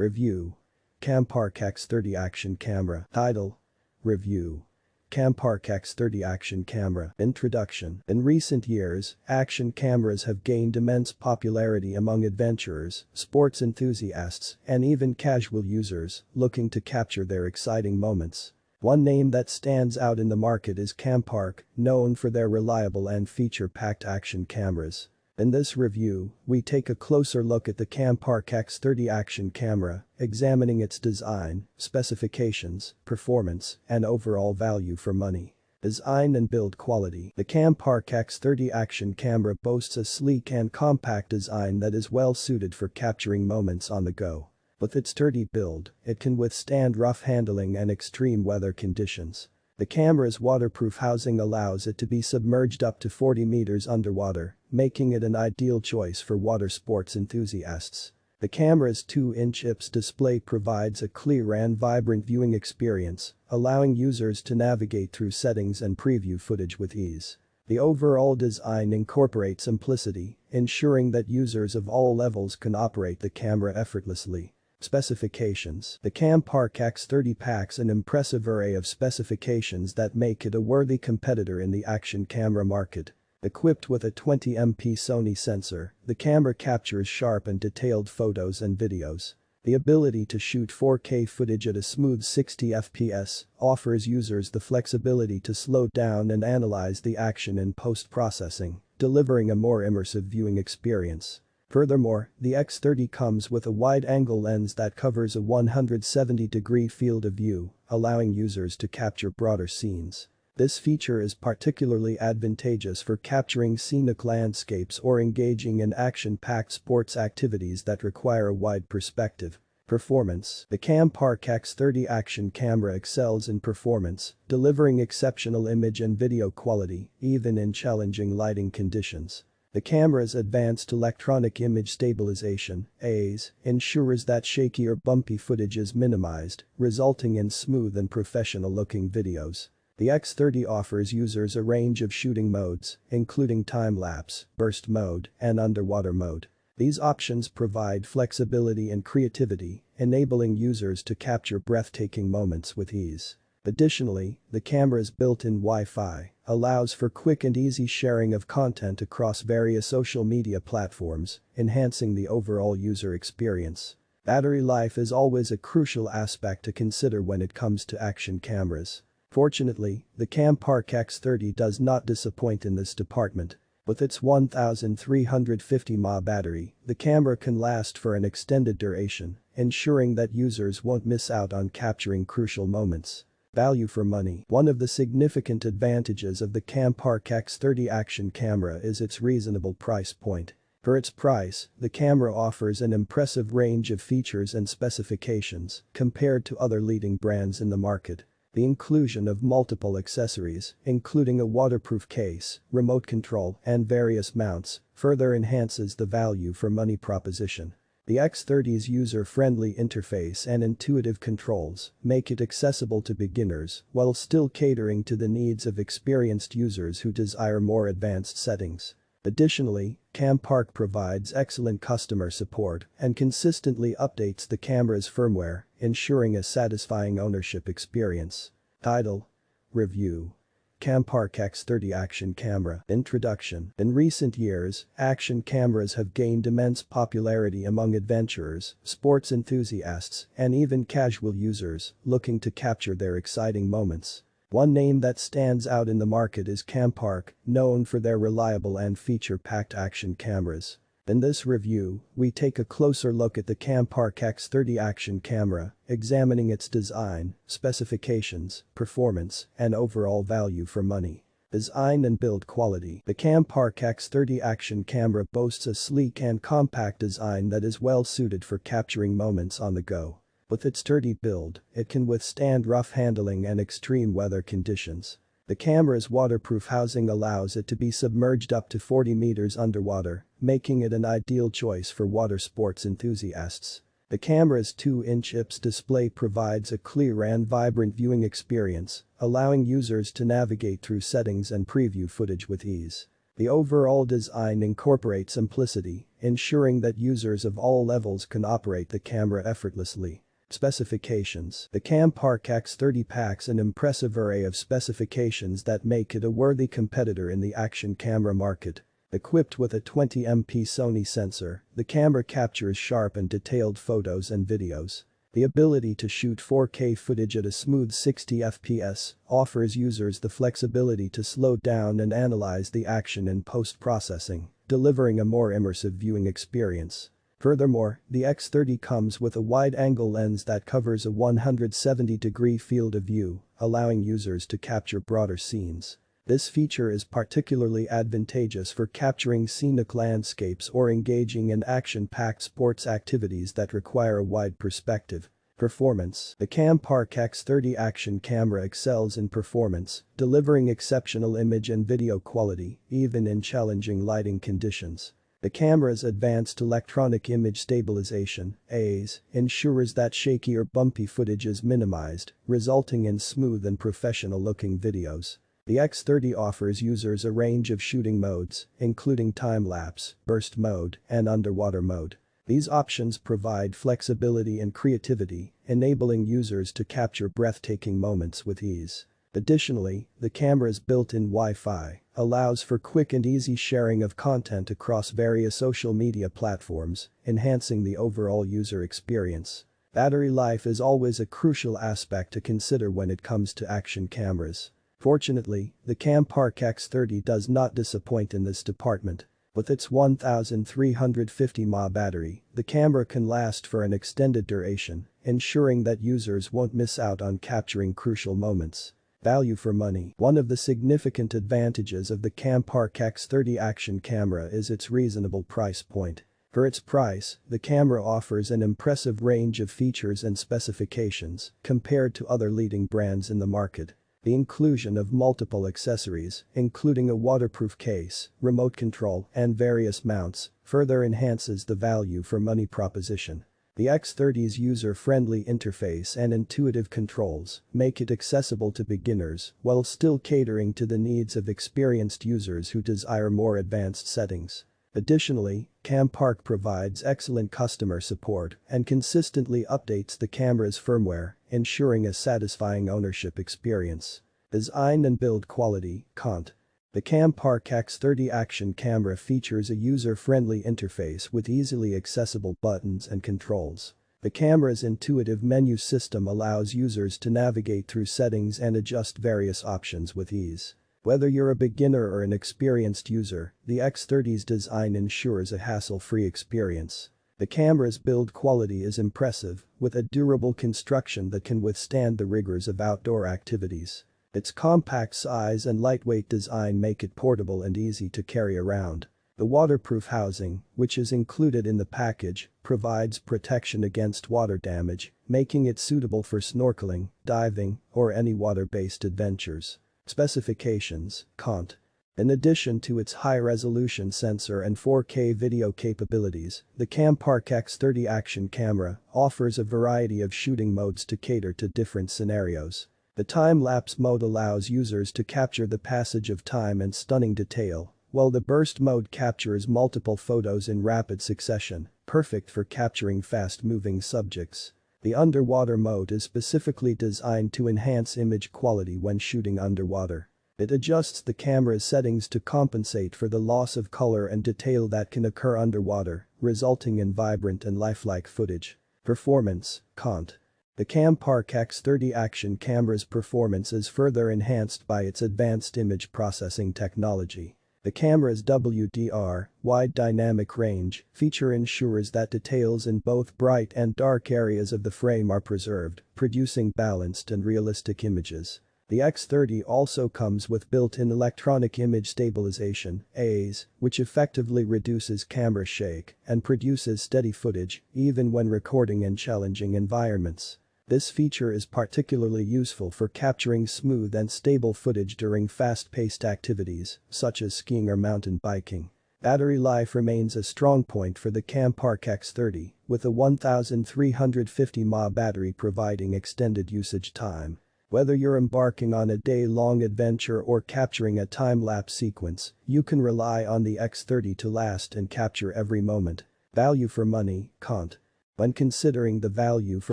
Review. Campark X30 Action Camera. Title. Review. Campark X30 Action Camera. Introduction. In recent years, action cameras have gained immense popularity among adventurers, sports enthusiasts, and even casual users looking to capture their exciting moments. One name that stands out in the market is Campark, known for their reliable and feature-packed action cameras. In this review, we take a closer look at the Campark X30 action camera, examining its design, specifications, performance, and overall value for money. Design and build quality. The Campark X30 action camera boasts a sleek and compact design that is well suited for capturing moments on the go. With its sturdy build, it can withstand rough handling and extreme weather conditions. The camera's waterproof housing allows it to be submerged up to 40 meters underwater, making it an ideal choice for water sports enthusiasts. The camera's 2-inch IPS display provides a clear and vibrant viewing experience, allowing users to navigate through settings and preview footage with ease. The overall design incorporates simplicity, ensuring that users of all levels can operate the camera effortlessly. Specifications. The Campark X30 packs an impressive array of specifications that make it a worthy competitor in the action camera market. Equipped with a 20MP Sony sensor, the camera captures sharp and detailed photos and videos. The ability to shoot 4K footage at a smooth 60 FPS offers users the flexibility to slow down and analyze the action in post-processing, delivering a more immersive viewing experience. Furthermore, the X30 comes with a wide-angle lens that covers a 170-degree field of view, allowing users to capture broader scenes. This feature is particularly advantageous for capturing scenic landscapes or engaging in action-packed sports activities that require a wide perspective. Performance. The Campark X30 action camera excels in performance, delivering exceptional image and video quality, even in challenging lighting conditions. The camera's advanced electronic image stabilization (AIS) ensures that shaky or bumpy footage is minimized, resulting in smooth and professional-looking videos. The X30 offers users a range of shooting modes, including time-lapse, burst mode, and underwater mode. These options provide flexibility and creativity, enabling users to capture breathtaking moments with ease. Additionally, the camera's built-in Wi-Fi allows for quick and easy sharing of content across various social media platforms, enhancing the overall user experience. Battery life is always a crucial aspect to consider when it comes to action cameras. Fortunately, the Campark X30 does not disappoint in this department. With its 1350 mAh battery, the camera can last for an extended duration, ensuring that users won't miss out on capturing crucial moments. Value for money. One of the significant advantages of the Campark X30 action camera is its reasonable price point. For its price, the camera offers an impressive range of features and specifications compared to other leading brands in the market. The inclusion of multiple accessories, including a waterproof case, remote control, and various mounts, further enhances the value for money proposition. The X30's user-friendly interface and intuitive controls make it accessible to beginners while still catering to the needs of experienced users who desire more advanced settings. Additionally, Campark provides excellent customer support and consistently updates the camera's firmware, ensuring a satisfying ownership experience. Title. Review. Campark X30 action camera. Introduction. In recent years, action cameras have gained immense popularity among adventurers, sports enthusiasts, and even casual users looking to capture their exciting moments. One name that stands out in the market is Campark, known for their reliable and feature-packed action cameras. In this review, we take a closer look at the Campark X30 action camera, examining its design, specifications, performance, and overall value for money. Design and build quality. The Campark X30 action camera boasts a sleek and compact design that is well suited for capturing moments on the go. With its sturdy build, it can withstand rough handling and extreme weather conditions. The camera's waterproof housing allows it to be submerged up to 40 meters underwater, making it an ideal choice for water sports enthusiasts. The camera's 2-inch IPS display provides a clear and vibrant viewing experience, allowing users to navigate through settings and preview footage with ease. The overall design incorporates simplicity, ensuring that users of all levels can operate the camera effortlessly. Specifications. The Campark X30 packs an impressive array of specifications that make it a worthy competitor in the action camera market. Equipped with a 20MP Sony sensor, the camera captures sharp and detailed photos and videos. The ability to shoot 4K footage at a smooth 60 fps offers users the flexibility to slow down and analyze the action in post-processing, delivering a more immersive viewing experience. Furthermore, the X30 comes with a wide-angle lens that covers a 170-degree field of view, allowing users to capture broader scenes. This feature is particularly advantageous for capturing scenic landscapes or engaging in action-packed sports activities that require a wide perspective. Performance. The Campark X30 action camera excels in performance, delivering exceptional image and video quality, even in challenging lighting conditions. The camera's advanced electronic image stabilization (AIS) ensures that shaky or bumpy footage is minimized, resulting in smooth and professional-looking videos. The X30 offers users a range of shooting modes, including time-lapse, burst mode, and underwater mode. These options provide flexibility and creativity, enabling users to capture breathtaking moments with ease. Additionally, the camera's built-in Wi-Fi allows for quick and easy sharing of content across various social media platforms, enhancing the overall user experience. Battery life is always a crucial aspect to consider when it comes to action cameras. Fortunately, the Campark X30 does not disappoint in this department. With its 1350 mAh battery, the camera can last for an extended duration, ensuring that users won't miss out on capturing crucial moments. Value for money. One of the significant advantages of the Campark X30 action camera is its reasonable price point. For its price, the camera offers an impressive range of features and specifications compared to other leading brands in the market. The inclusion of multiple accessories, including a waterproof case, remote control, and various mounts, further enhances the value for money proposition. The X30's user-friendly interface and intuitive controls make it accessible to beginners while still catering to the needs of experienced users who desire more advanced settings. Additionally, Campark provides excellent customer support and consistently updates the camera's firmware, ensuring a satisfying ownership experience. Design and build quality. Cont. The Campark X30 action camera features a user-friendly interface with easily accessible buttons and controls. The camera's intuitive menu system allows users to navigate through settings and adjust various options with ease. Whether you're a beginner or an experienced user, the X30's design ensures a hassle-free experience. The camera's build quality is impressive, with a durable construction that can withstand the rigors of outdoor activities. Its compact size and lightweight design make it portable and easy to carry around. The waterproof housing, which is included in the package, provides protection against water damage, making it suitable for snorkeling, diving, or any water-based adventures. Specifications. Cont. In addition to its high-resolution sensor and 4K video capabilities, the Campark X30 action camera offers a variety of shooting modes to cater to different scenarios. The time-lapse mode allows users to capture the passage of time in stunning detail, while the burst mode captures multiple photos in rapid succession, perfect for capturing fast-moving subjects. The underwater mode is specifically designed to enhance image quality when shooting underwater. It adjusts the camera's settings to compensate for the loss of color and detail that can occur underwater, resulting in vibrant and lifelike footage. Performance. Cont. The Campark X30 action camera's performance is further enhanced by its advanced image processing technology. The camera's WDR, wide dynamic range, feature ensures that details in both bright and dark areas of the frame are preserved, producing balanced and realistic images. The X30 also comes with built-in electronic image stabilization (AIS), which effectively reduces camera shake and produces steady footage even when recording in challenging environments. This feature is particularly useful for capturing smooth and stable footage during fast-paced activities, such as skiing or mountain biking. Battery life remains a strong point for the Campark X30, with a 1350 mAh battery providing extended usage time. Whether you're embarking on a day-long adventure or capturing a time-lapse sequence, you can rely on the X30 to last and capture every moment. Value for money, Cont. When considering the value for